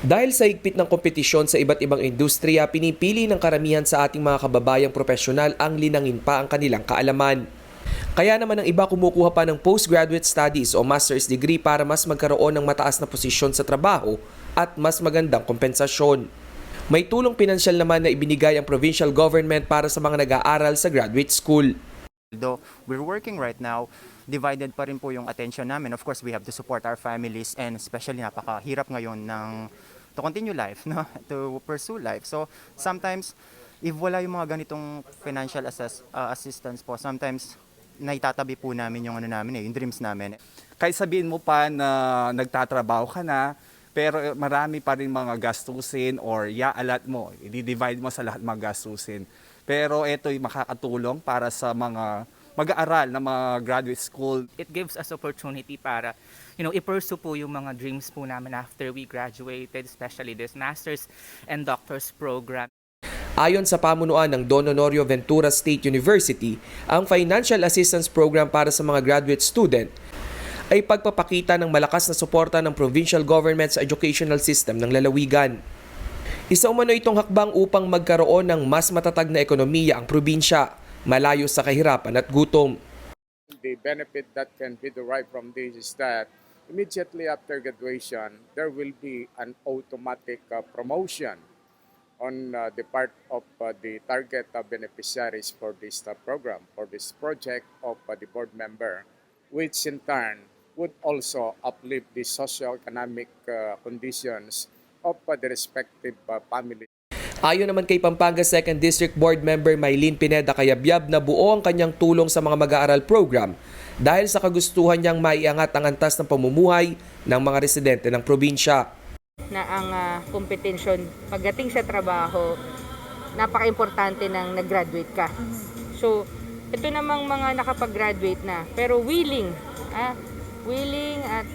Dahil sa higpit ng kompetisyon sa iba't ibang industriya, pinipili ng karamihan sa ating mga kababayang profesional ang linangin pa ang kanilang kaalaman. Kaya naman ang iba kumukuha pa ng postgraduate studies o master's degree para mas magkaroon ng mataas na posisyon sa trabaho at mas magandang kompensasyon. May tulong pinansyal naman na ibinigay ang provincial government para sa mga nag-aaral sa graduate school. Though we're working right now, divided pa rin po yung attention namin. Of course, we have to support our families and especially napakahirap ngayon to continue life, no? To pursue life. So sometimes, if wala yung mga ganitong financial assistance po, sometimes naitatabi po namin yung yung dreams namin. Kahit sabihin mo pa na nagtatrabaho ka na, pero marami pa rin mga gastusin or iaalat mo, i-divide mo sa lahat mga gastusin. Pero ito'y makakatulong para sa mga mag-aaral na mga graduate school. It gives us opportunity para, i-pursue po yung mga dreams po namin after we graduated, especially this master's and doctor's program. Ayon sa pamunuan ng Don Honorio Ventura State University, ang Financial Assistance Program para sa mga graduate student ay pagpapakita ng malakas na suporta ng provincial government sa educational system ng lalawigan. Isa umano itong hakbang upang magkaroon ng mas matatag na ekonomiya ang probinsya, malayo sa kahirapan at gutom. The benefit that can be derived from this is that immediately after graduation, there will be an automatic promotion on the part of the target beneficiaries for this program, for this project of the board member, which in turn would also uplift the socio-economic conditions of the respective family. Ayon naman kay Pampanga 2nd District Board Member Maylene Pineda Cayabyab na buo ang kanyang tulong sa mga mag-aaral program dahil sa kagustuhan niyang maiangat ang antas ng pamumuhay ng mga residente ng probinsya. Na ang competition pagdating sa trabaho, napaka-importante ng nag-graduate ka. So, ito namang mga nakapag-graduate na pero willing at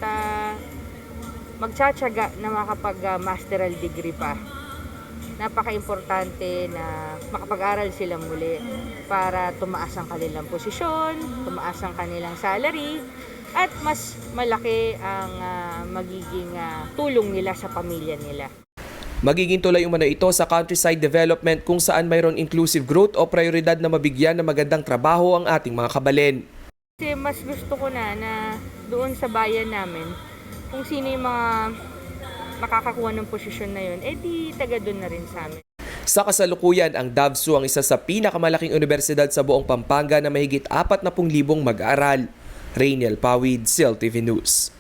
magtsatsaga na makapag-masteral degree pa. Napaka-importante na makapag-aral sila muli para tumaas ang kanilang posisyon, tumaas ang kanilang salary, at mas malaki ang magiging tulong nila sa pamilya nila. Magiging tulay umano ito sa countryside development kung saan mayroong inclusive growth o prioridad na mabigyan ng magandang trabaho ang ating mga kabalin. Kasi mas gusto ko na doon sa bayan namin, kung sino yung mga makakakuha ng posisyon na yun, di taga doon na rin sa amin. Sa kasalukuyan, ang DAVSU ang isa sa pinakamalaking universidad sa buong Pampanga na mahigit 40,000 mag-aaral. Rainiel Pawid, CIL TV News.